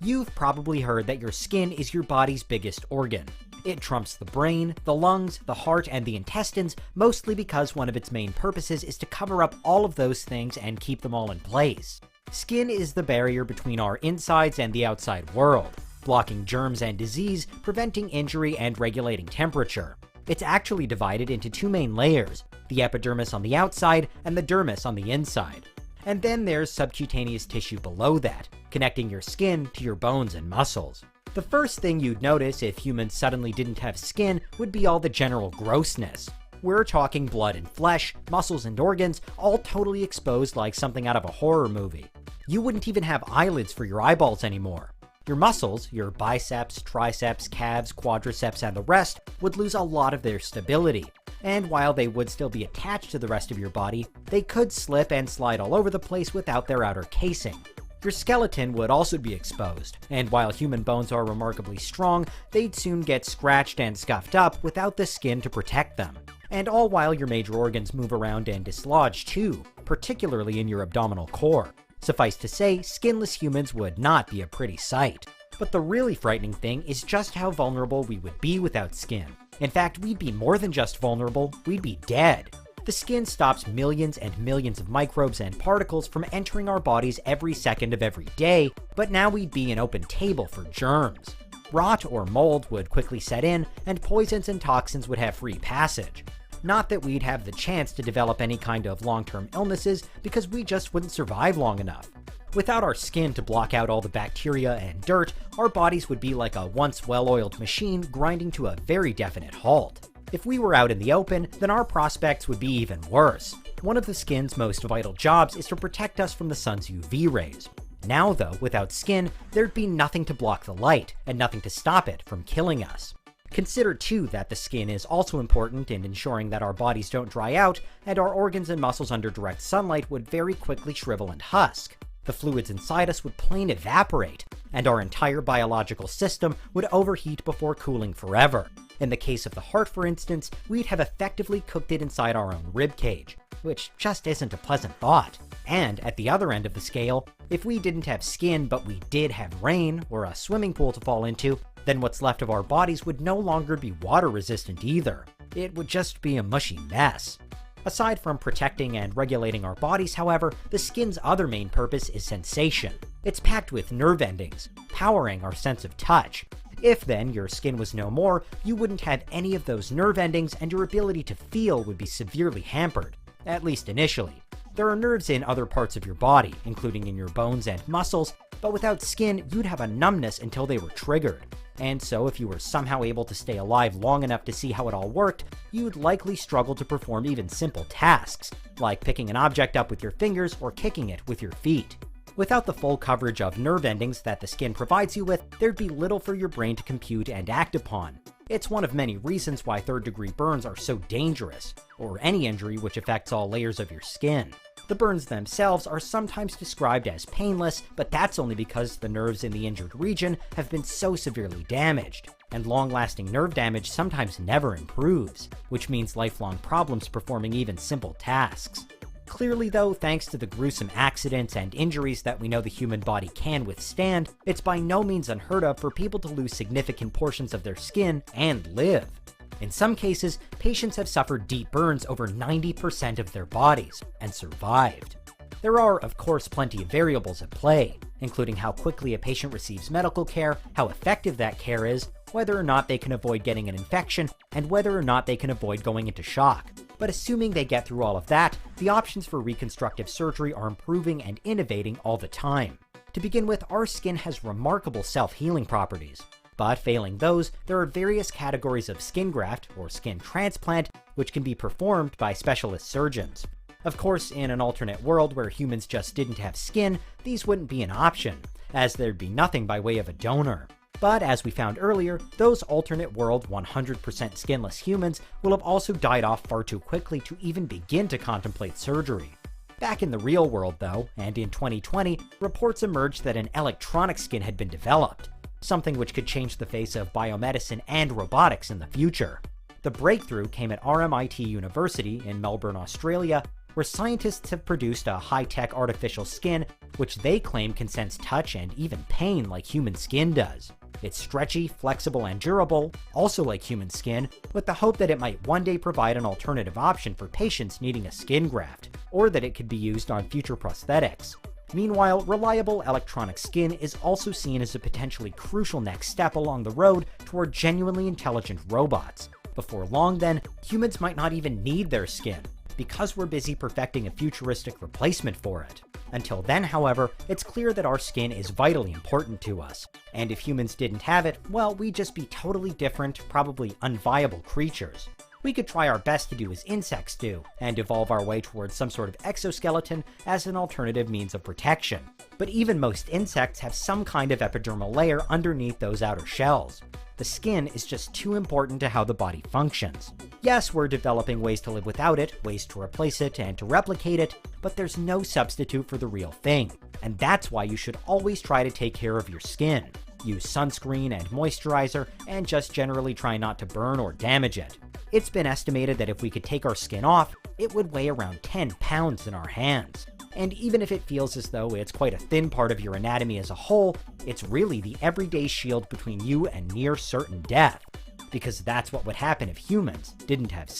You've probably heard that your skin is your body's biggest organ. It trumps the brain, the lungs, the heart, and the intestines, mostly because one of its main purposes is to cover up all of those things and keep them all in place. Skin is the barrier between our insides and the outside world, blocking germs and disease, preventing injury, and regulating temperature. It's actually divided into two main layers, the epidermis on the outside and the dermis on the inside. And then there's subcutaneous tissue below that, connecting your skin to your bones and muscles. The first thing you'd notice if humans suddenly didn't have skin would be all the general grossness. We're talking blood and flesh, muscles and organs, all totally exposed like something out of a horror movie. You wouldn't even have eyelids for your eyeballs anymore. Your muscles, your biceps, triceps, calves, quadriceps, and the rest, would lose a lot of their stability. And while they would still be attached to the rest of your body, they could slip and slide all over the place without their outer casing. Your skeleton would also be exposed, and while human bones are remarkably strong, they'd soon get scratched and scuffed up without the skin to protect them. And all while your major organs move around and dislodge too, particularly in your abdominal core. Suffice to say, skinless humans would not be a pretty sight. But the really frightening thing is just how vulnerable we would be without skin. In fact, we'd be more than just vulnerable, we'd be dead. The skin stops millions and millions of microbes and particles from entering our bodies every second of every day, but now we'd be an open table for germs. Rot or mold would quickly set in, and poisons and toxins would have free passage. Not that we'd have the chance to develop any kind of long-term illnesses, because we just wouldn't survive long enough. Without our skin to block out all the bacteria and dirt, our bodies would be like a once well-oiled machine grinding to a very definite halt. If we were out in the open, then our prospects would be even worse. One of the skin's most vital jobs is to protect us from the sun's UV rays. Now though, without skin, there'd be nothing to block the light, and nothing to stop it from killing us. Consider too that the skin is also important in ensuring that our bodies don't dry out, and our organs and muscles under direct sunlight would very quickly shrivel and husk. The fluids inside us would plain evaporate, and our entire biological system would overheat before cooling forever. In the case of the heart, for instance, we'd have effectively cooked it inside our own ribcage, which just isn't a pleasant thought. And at the other end of the scale, if we didn't have skin but we did have rain or a swimming pool to fall into, then what's left of our bodies would no longer be water resistant either. It would just be a mushy mess. Aside from protecting and regulating our bodies, however, the skin's other main purpose is sensation. It's packed with nerve endings, powering our sense of touch. If then your skin was no more, you wouldn't have any of those nerve endings, and your ability to feel would be severely hampered, at least initially. There are nerves in other parts of your body, including in your bones and muscles, but without skin, you'd have a numbness until they were triggered. And so if you were somehow able to stay alive long enough to see how it all worked, you'd likely struggle to perform even simple tasks, like picking an object up with your fingers or kicking it with your feet. Without the full coverage of nerve endings that the skin provides you with, there'd be little for your brain to compute and act upon. It's one of many reasons why third-degree burns are so dangerous, or any injury which affects all layers of your skin. The burns themselves are sometimes described as painless, but that's only because the nerves in the injured region have been so severely damaged, and long-lasting nerve damage sometimes never improves, which means lifelong problems performing even simple tasks. Clearly though, thanks to the gruesome accidents and injuries that we know the human body can withstand, it's by no means unheard of for people to lose significant portions of their skin and live. In some cases, patients have suffered deep burns over 90% of their bodies and survived. There are, of course, plenty of variables at play, including how quickly a patient receives medical care, how effective that care is, whether or not they can avoid getting an infection, and whether or not they can avoid going into shock. But assuming they get through all of that, the options for reconstructive surgery are improving and innovating all the time. To begin with, our skin has remarkable self-healing properties. But failing those, there are various categories of skin graft, or skin transplant, which can be performed by specialist surgeons. Of course, in an alternate world where humans just didn't have skin, these wouldn't be an option, as there'd be nothing by way of a donor. But as we found earlier, those alternate world 100% skinless humans will have also died off far too quickly to even begin to contemplate surgery. Back in the real world though, and in 2020, reports emerged that an electronic skin had been developed, something which could change the face of biomedicine and robotics in the future. The breakthrough came at RMIT University in Melbourne, Australia, where scientists have produced a high-tech artificial skin which they claim can sense touch and even pain like human skin does. It's stretchy, flexible, and durable, also like human skin, with the hope that it might one day provide an alternative option for patients needing a skin graft, or that it could be used on future prosthetics. Meanwhile, reliable electronic skin is also seen as a potentially crucial next step along the road toward genuinely intelligent robots. Before long then, humans might not even need their skin, because we're busy perfecting a futuristic replacement for it. Until then, however, it's clear that our skin is vitally important to us. And if humans didn't have it, well, we'd just be totally different, probably unviable creatures. We could try our best to do as insects do, and evolve our way towards some sort of exoskeleton as an alternative means of protection. But even most insects have some kind of epidermal layer underneath those outer shells. The skin is just too important to how the body functions. Yes, we're developing ways to live without it, ways to replace it, and to replicate it, but there's no substitute for the real thing. And that's why you should always try to take care of your skin. Use sunscreen and moisturizer, and just generally try not to burn or damage it. It's been estimated that if we could take our skin off, it would weigh around 10 pounds in our hands. And even if it feels as though it's quite a thin part of your anatomy as a whole, it's really the everyday shield between you and near certain death. Because that's what would happen if humans didn't have